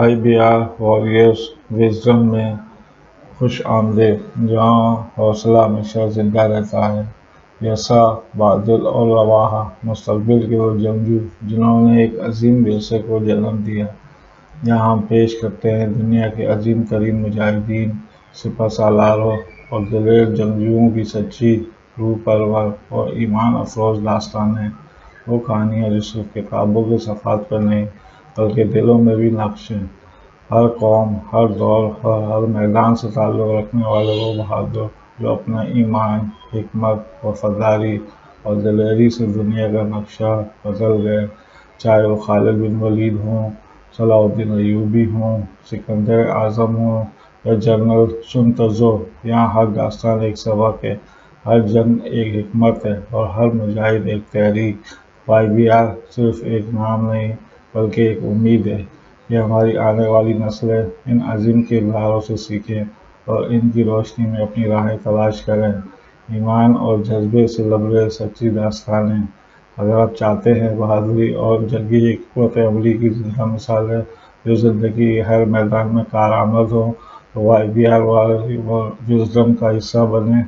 YBR وارئرز wisdom میں خوش آمدید، جہاں حوصلہ ہمیشہ زندہ رہتا ہے۔ یسوع، بادل اور رواح، مستقبل کے وہ جنگجو جنہوں نے ایک عظیم ورثے کو جنم دیا۔ یہاں ہم پیش کرتے ہیں دنیا کے عظیم ترین مجاہدین، سپہ سالاروں اور دلیر جنگجوؤں کی سچی، روح پرور اور ایمان افروز داستانیں۔ وہ کہانیاں جو صرف کتابوں کے صفحات پر نہیں بلکہ دلوں میں بھی نقش ہیں۔ ہر قوم، ہر دور اور ہر میدان سے تعلق رکھنے والے وہ بہادر جو اپنا ایمان، حکمت، وفاداری اور دلیری سے دنیا کا نقشہ بدل گئے۔ چاہے وہ خالد بن ولید ہوں، صلاح الدین ایوبی ہوں، سکندر اعظم ہوں یا جنرل سن تزو، یہاں ہر داستان ایک سبق ہے، ہر جنگ ایک حکمت ہے اور ہر مجاہد ایک تحریک۔ YBR صرف ایک نام نہیں بلکہ ایک امید ہے کہ ہماری آنے والی نسلیں ان عظیم کرداروں سے سیکھیں اور ان کی روشنی میں اپنی راہیں تلاش کریں۔ ایمان اور جذبے سے لبریز سچی داستانیں۔ اگر آپ چاہتے ہیں بہادری اور جنگی حکمت عملی کی زندہ مثالیں جو زندگی کے ہر میدان میں کارآمد ہوں، تو YBR وژڈم کا حصہ بنیں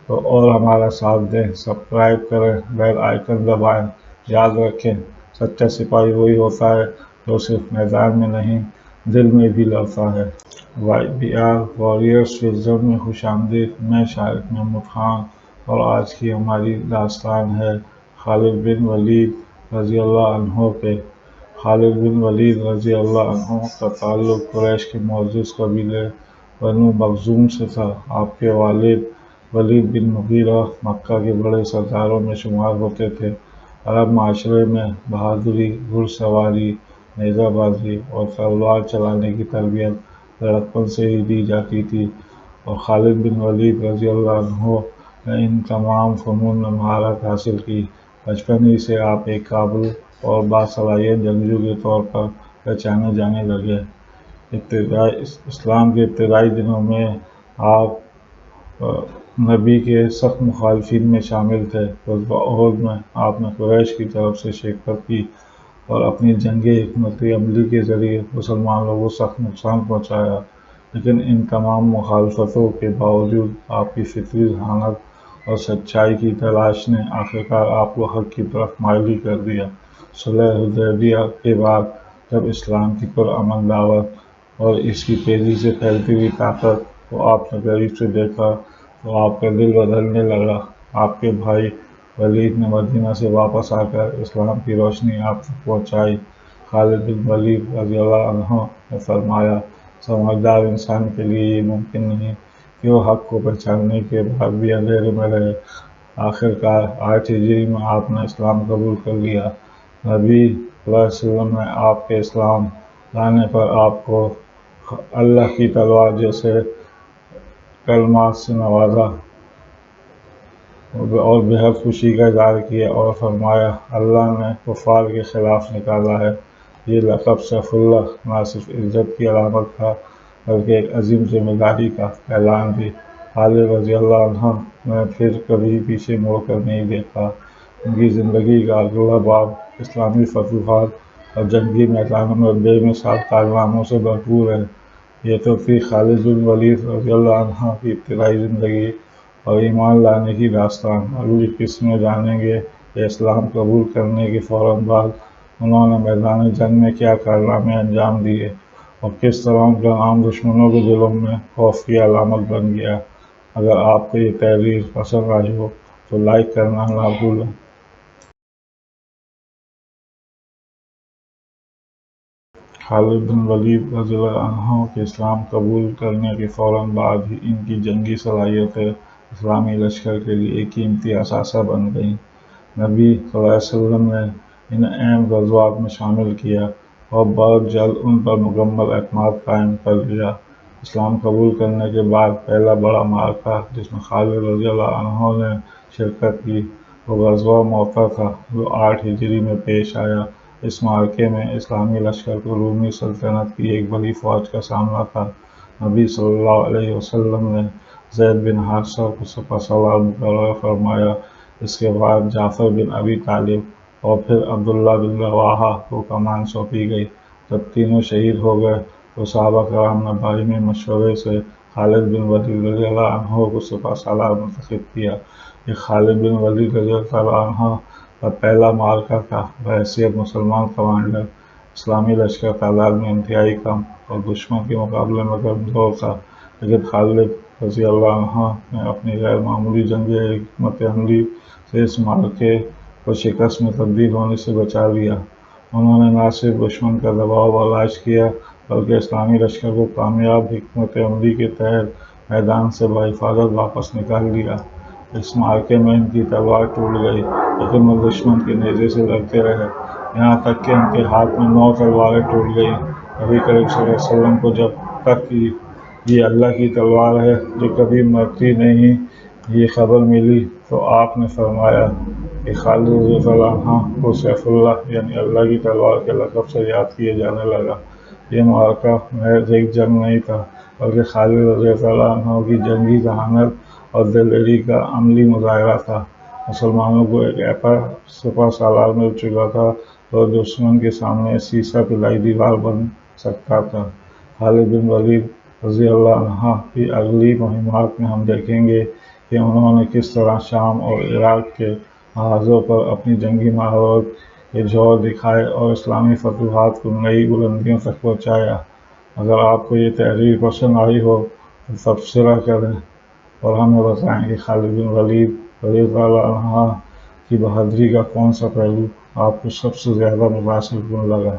اور ہمارا ساتھ دیں۔ سبسکرائب کریں، بیل آئیکن دبائیں۔ یاد رکھیں، سچا سپاہی وہی ہوتا ہے جو صرف میدان میں نہیں، دل میں بھی لڑتا ہے۔ YBR وارئرز وژڈم میں خوش آمدید۔ میں شارق محمود خان اور آج کی ہماری داستان ہے خالد بن ولید رضی اللہ عنہ کے۔ خالد بن ولید رضی اللہ عنہ کا تعلق قریش کے معزز قبیلے بنو مخزوم سے تھا۔ آپ کے والد ولید بن مغیرہ مکہ کے بڑے سرداروں میں شمار ہوتے تھے۔ عرب معاشرے میں بہادری، گھڑ سواری، نیزہ بازی اور تلوار چلانے کی تربیت لڑکپن سے ہی دی جاتی تھی، اور خالد بن ولید رضی اللہ عنہ نے ان تمام فنون میں مہارت حاصل کی۔ بچپن ہی سے آپ ایک قابل اور باصلاحیت جنگجو کے طور پر پہچانے جانے لگے۔ اسلام کے ابتدائی دنوں میں آپ نبی کے سخت مخالفین میں شامل تھے۔ غزوہ احد میں آپ نے قریش کی طرف سے شرکت کی اور اپنی جنگی حکمت عملی کے ذریعے مسلمانوں کو سخت نقصان پہنچایا، لیکن ان تمام مخالفتوں کے باوجود آپ کی فطری ذہانت اور سچائی کی تلاش نے آخرکار آپ کو حق کی طرف مائل ہی کر دیا۔ صلح حدیبیہ کے بعد جب اسلام کی پرامن دعوت اور اس کی تیزی سے پھیلتی ہوئی طاقت کو آپ نے قریب سے دیکھا تو آپ کا دل بدلنے لگا۔ آپ کے بھائی ولید نے مدینہ سے واپس آ کر اسلام کی روشنی آپ تک پہنچائی۔ خالد بن ولید رضی اللہ عنہ نے فرمایا، سمجھدار انسان کے لیے یہ ممکن نہیں کہ وہ حق کو پہچاننے کے بعد بھی اندھیرے میں رہے۔ آخرکار 8 ہجری میں آپ نے اسلام قبول کر لیا۔ نبی صلی اللہ علیہ وسلم نے آپ کے اسلام لانے پر آپ کو اللہ کی تلوار جیسے کلمات سے نوازا اور بہت خوشی کا اظہار کیا اور فرمایا، اللہ نے کفار کے خلاف نکالا ہے۔ یہ لقب سیف اللہ نہ صرف عزت کی علامت تھا بلکہ ایک عظیم ذمہ داری کا اعلان بھی۔ خالد رضی اللہ عنہ نے پھر کبھی پیچھے مڑ کر نہیں دیکھا۔ ان کی زندگی کا اگلا باب اسلامی فتوحات اور جنگی میدانوں میں بے مثال کارناموں سے بھرپور ہے۔ یہ تو تھی خالد بن ولید رضی اللہ عنہ کی ابتدائی زندگی اور ایمان لانے کی داستان۔ اگلی قسط میں جانیں گے کہ اسلام قبول کرنے کے فوراً بعد انہوں نے میدان جنگ میں کیا کارنامے انجام دیے اور کس طرح ان کا نام دشمنوں کے دلوں میں خوف کی علامت بن گیا۔ اگر آپ کو یہ تحریر پسند آئی ہو تو لائک کرنا نہ بھولیں۔ خالد بن ولید رضی اللہ عنہ کے اسلام قبول کرنے کے فوراً بعد ہی ان کی جنگی صلاحیتیں اسلامی لشکر کے لیے ایک قیمتی اثاثہ بن گئیں۔ نبی صلی اللہ علیہ وسلم نے انہیں اہم غزوات میں شامل کیا اور بہت جلد ان پر مکمل اعتماد قائم کر لیا۔ اسلام قبول کرنے کے بعد پہلا بڑا معرکہ جس میں خالد رضی اللہ عنہ نے شرکت کی وہ غزوہ موتا تھا جو 8 ہجری میں پیش آیا۔ اس معرکے میں اسلامی لشکر کو رومی سلطنت کی ایک بڑی فوج کا سامنا تھا۔ نبی صلی اللہ علیہ وسلم نے زید بن حارثہ کو سپہ سالار مقرر فرمایا۔ اس کے بعد جعفر بن ابی طالب اور پھر عبداللہ بن رواحہ کو کمان سونپی گئی۔ جب تینوں شہید ہو گئے تو صحابہ کرام نے باہمی مشورے سے خالد بن ولید رضی اللہ عنہ کو سپہ سالار منتخب کیا۔ یہ خالد بن ولید رضی اللہ عنہ کا پہلا معرکہ تھا۔ بحیثیت مسلمان کمانڈر اسلامی لشکر تعداد میں انتہائی کم اور دشمن کے مقابلے میں کمزور تھا، لیکن خالد رضی اللہ عنہ نے اپنی غیر معمولی جنگی حکمت عملی سے اس معرکے کو شکست میں تبدیل ہونے سے بچا لیا۔ انہوں نے نہ صرف دشمن کا دباؤ برداشت کیا بلکہ اسلامی لشکر کو کامیاب حکمت عملی کے تحت میدان سے بحفاظت واپس نکال لیا۔ اس معرکے میں ان کی تلوار ٹوٹ گئی، لیکن وہ دشمن کے نیزے سے لڑتے رہے، یہاں تک کہ ان کے ہاتھ میں 9 تلواریں ٹوٹ گئیں۔ نبی کریم صلی اللہ علیہ وسلم کو جب تک کہ یہ اللہ کی تلوار ہے جو کبھی مرتی نہیں یہ خبر ملی تو آپ نے فرمایا کہ خالد رضی اللہ عنہ کو سیف اللہ یعنی اللہ کی تلوار کے لقب سے یاد کیا جانے لگا۔ یہ معرکہ محض ایک جنگ نہیں تھا بلکہ خالد رضی اللہ عنہ کی جنگی ذہانت اور دلیری کا عملی مظاہرہ تھا۔ مسلمانوں کو ایک ایسا سپہ سالار مل چکا تھا جو دشمن کے سامنے سیسہ پلائی دیوار بن سکتا تھا۔ خالد بن ولید رضی اللہ عنہ کی اگلی مہمات میں ہم دیکھیں گے کہ انہوں نے کس طرح شام اور عراق کے محاذوں پر اپنی جنگی مہارت کے جوہر دکھائے اور اسلامی فتوحات کو نئی بلندیوں تک پہنچایا۔ اگر آپ کو یہ تحریر پسند آئی ہو تو تبصرہ کریں اور ہمیں بتائیں کہ خالد بن ولید رضی اللہ عنہ کی بہادری کا کون سا پہلو آپ کو سب سے زیادہ متاثر کن لگا۔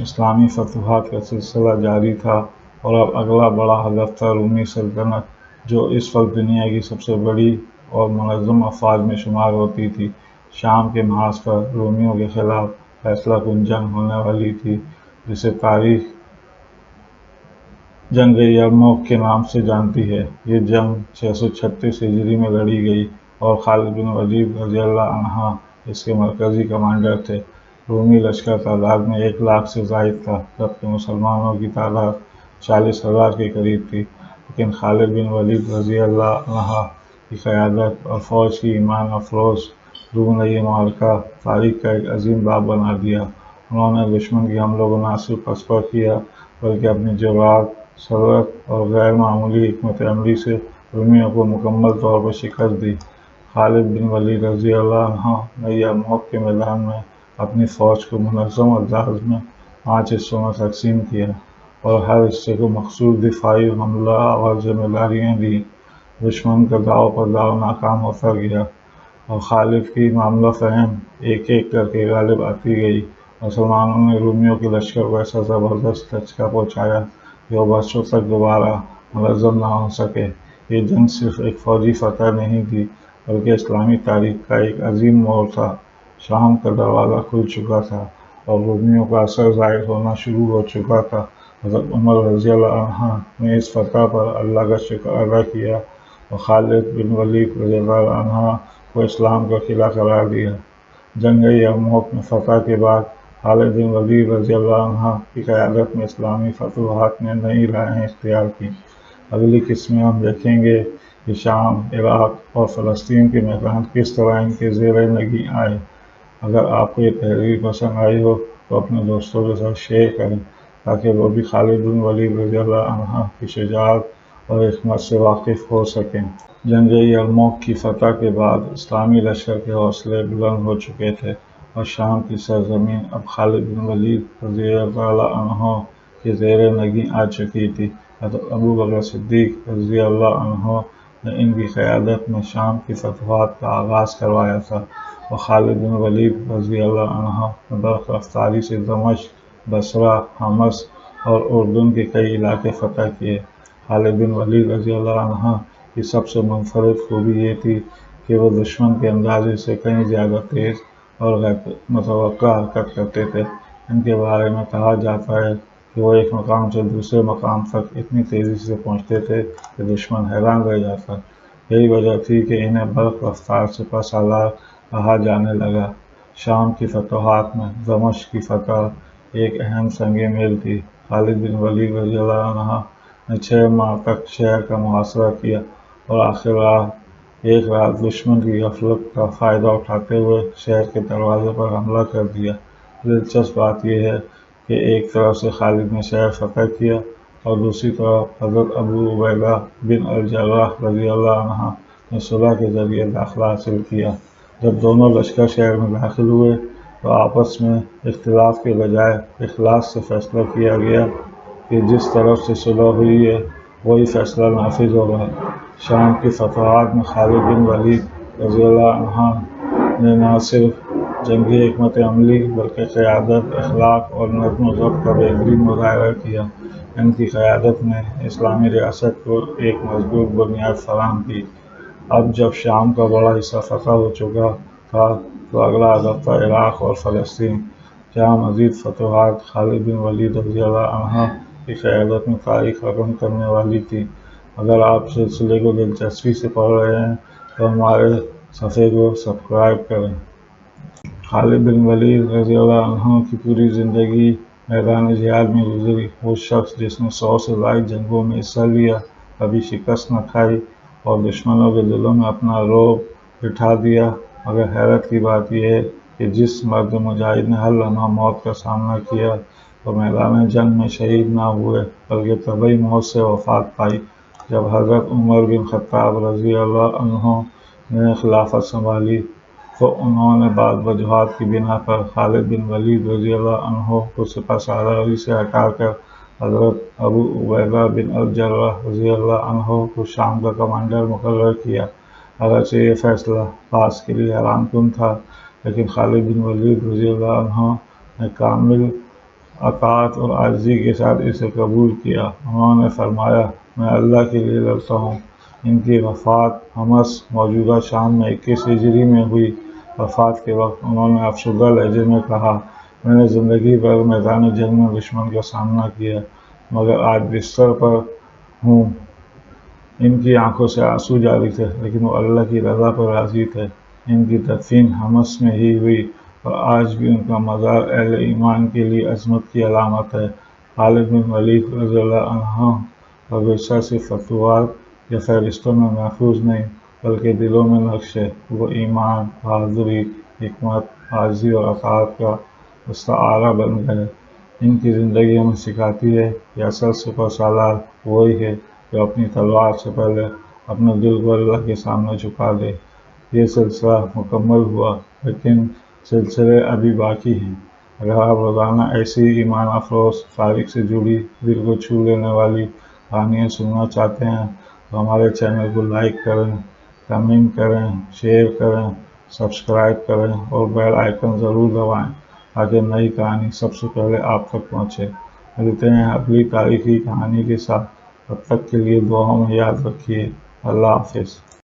اسلامی فتوحات کا سلسلہ جاری تھا اور اب اگلا بڑا ہدف تھا رومی سلطنت، جو اس وقت دنیا کی سب سے بڑی اور منظم افواج میں شمار ہوتی تھی۔ شام کے محاذ پر رومیوں کے خلاف فیصلہ کن جنگ ہونے والی تھی، جسے تاریخ جنگ یرموک کے نام سے جانتی ہے۔ یہ جنگ 636 ہجری میں لڑی گئی اور خالد بن ولید رضی اللہ عنہ اس کے مرکزی کمانڈر تھے۔ رومی لشکر تعداد میں 1 لاکھ سے زائد تھا، جبکہ مسلمانوں کی تعداد 40,000 کے قریب تھی، لیکن خالد بن ولید رضی اللہ عنہ کی قیادت اور فوج کی ایمان افروز روح نے یہ معرکہ تاریخ کا ایک عظیم باب بنا دیا۔ انہوں نے دشمن کے حملوں کو نہ صرف پسپا کیا بلکہ اپنی جرأت، سرعت اور غیر معمولی حکمت عملی سے رومیوں کو مکمل طور پر شکست دی۔ خالد بن ولید رضی اللہ عنہ نے یرموک کے میدان میں اپنی فوج کو منظم انداز میں 5 حصوں میں تقسیم کیا اور ہر حصے کو مخصوص دفاعی حملہ اور ذمہ داریاں دیں۔ دشمن کا داؤ پر داؤ ناکام ہوتا گیا اور خالد کی معاملہ فہم ایک ایک کر کے غالب آتی گئی۔ مسلمانوں نے رومیوں کے لشکر کو ایسا زبردست دھچکا پہنچایا کہ وہ برسوں تک دوبارہ منظم نہ ہو سکے۔ یہ جنگ صرف ایک فوجی فتح نہیں تھی بلکہ اسلامی تاریخ کا ایک عظیم موڑ تھا۔ شام کا دروازہ کھل چکا تھا اور رومیوں کا اثر ظاہر ہونا شروع ہو چکا تھا۔ حضرت عمر رضی اللہ عنہ نے اس فتح پر اللہ کا شکر ادا کیا اور خالد بن ولید رضی اللہ عنہ کو اسلام کا قلعہ قرار دیا۔ جنگ یرموک میں فتح کے بعد خالد بن ولید رضی اللہ عنہ کی قیادت میں اسلامی فتوحات نے نئی راہیں اختیار کیں۔ اگلی قسط میں ہم دیکھیں گے کہ شام، عراق اور فلسطین کے میدان کس طرح ان کے زیر نگیں آئے۔ اگر آپ کو یہ تحریر پسند آئی ہو تو اپنے دوستوں کے ساتھ شیئر کریں تاکہ وہ بھی خالد بن ولید رضی اللہ عنہ کی شجاعت اور حکمت سے واقف ہو سکیں۔ جنگ یرموک کی فتح کے بعد اسلامی لشکر کے حوصلے بلند ہو چکے تھے اور شام کی سرزمین اب خالد بن ولید رضی اللہ عنہ کے زیر نگیں آ چکی تھی۔ حضرت ابو بکر صدیق رضی اللہ عنہ نے ان کی قیادت میں شام کی فتوحات کا آغاز کروایا تھا اور خالد بن ولید رضی اللہ عنہ نے برق رفتاری سے دمشق، بصرہ، حمص اور اردن کے کئی علاقے فتح کیے۔ خالد بن ولید رضی اللہ عنہ کی سب سے منفرد خوبی یہ تھی کہ وہ دشمن کے اندازے سے کہیں زیادہ تیز اور غیر متوقع حرکت کرتے تھے۔ ان کے بارے میں کہا جاتا ہے کہ وہ ایک مقام سے دوسرے مقام تک اتنی تیزی سے پہنچتے تھے کہ دشمن حیران رہ جاتا۔ یہی وجہ تھی کہ انہیں برق رفتار سپہ سالار کہا جانے لگا۔ شام کی فتوحات میں دمشق کی فتح ایک اہم سنگ میل تھی۔ خالد بن ولید رضی اللہ عنہ نے 6 ماہ تک شہر کا محاصرہ کیا اور آخر ایک رات دشمن کی غفلت کا فائدہ اٹھاتے ہوئے شہر کے دروازے پر حملہ کر دیا۔ دلچسپ بات یہ ہے کہ ایک طرف سے خالد نے شہر فتح کیا اور دوسری طرف حضرت ابو عبیدہ بن الجراح رضی اللہ عنہ نے صلح کے ذریعے داخلہ حاصل کیا۔ جب دونوں لشکر شہر میں داخل ہوئے تو آپس میں اختلاف کے بجائے اخلاص سے فیصلہ کیا گیا کہ جس طرف سے صلح ہوئی ہے وہی فیصلہ نافذ ہوگا۔ شام کی فتوحات میں خالد بن ولید رضی اللہ عنہ نے نہ صرف جنگی حکمت عملی بلکہ قیادت، اخلاق اور نظم و ضبط کا بہترین مظاہرہ کیا۔ ان کی قیادت نے اسلامی ریاست کو ایک مضبوط بنیاد فراہم کی۔ اب جب شام کا بڑا حصہ فتح ہو چکا تھا تو اگلا ہدف تھا عراق اور فلسطین، جہاں مزید فتوحات خالد بن ولید رضی اللہ عنہ کی قیادت میں تاریخ رقم کرنے والی تھی۔ اگر آپ سلسلے کو دلچسپی سے پڑھ رہے ہیں تو ہمارے صفحے کو سبسکرائب کریں۔ خالد بن ولید رضی اللہ عنہ کی پوری زندگی میدان جہاد میں گزری۔ وہ شخص جس نے 100 سے زائد جنگوں میں حصہ لیا، کبھی شکست نہ کھائی اور دشمنوں کے دلوں میں اپنا رعب بٹھا دیا، مگر حیرت کی بات یہ ہے کہ جس مرد مجاہد نے ہر لمحہ موت کا سامنا کیا وہ میدان جنگ میں شہید نہ ہوئے بلکہ طبعی موت سے وفات پائی۔ جب حضرت عمر بن خطاب رضی اللہ عنہ نے خلافت سنبھالی تو انہوں نے بعض وجوہات کی بنا پر خالد بن ولید رضی اللہ عنہ کو سپہ سالاری سے ہٹا کر حضرت ابو عبیدہ بن الجراح رضی اللہ عنہ کو شام کا کمانڈر مقرر کیا۔ اگرچہ یہ فیصلہ بعض کے لیے حیران کن تھا، لیکن خالد بن ولید رضی اللہ عنہ نے کامل اطاعت اور عاجزی کے ساتھ اسے قبول کیا۔ انہوں نے فرمایا، میں اللہ کے لیے لڑتا ہوں۔ ان کی وفات حمص موجودہ شام میں 21 ہجری میں ہوئی۔ وفات کے وقت انہوں نے افسردہ لہجے میں کہا، میں نے زندگی بھر میدان جنگ میں دشمن کا سامنا کیا مگر آج بستر پر ہوں۔ ان کی آنکھوں سے آنسو جاری تھے لیکن وہ اللہ کی رضا پر راضی تھے۔ ان کی تدفین حمص میں ہی ہوئی اور آج بھی ان کا مزار اہل ایمان کے لیے عظمت کی علامت ہے۔ خالد بن ولید رضی اللہ عنہ کا ورثہ صرف فتوحات یا فہرستوں میں محفوظ نہیں بلکہ دلوں میں نقش ہے۔ وہ ایمان، بہادری، حکمت، عاجزی اور اطاعت کا استعارہ بن گئے۔ ان کی زندگی ہمیں سکھاتی ہے کہ اصل سپہ سالار وہی ہے جو اپنی تلوار سے پہلے اپنے دل کو اللہ کے سامنے جھکا دے۔ یہ سلسلہ مکمل ہوا لیکن سلسلے ابھی باقی ہیں۔ اگر آپ روزانہ ایسی ایمان افروز، تاریخ سے جڑی، دل کو چھو لینے والی کہانیاں سننا چاہتے ہیں تو ہمارے چینل کو لائک کریں، کمنٹ کریں، شیئر کریں، سبسکرائب کریں اور بیل آئیکن ضرور دبائیں تاکہ نئی کہانی سب سے پہلے آپ تک پہنچے۔ ملتے ہیں اگلی تاریخی کہانی کے ساتھ، تب تک کے لیے دعاؤں میں یاد رکھیے۔ اللہ حافظ۔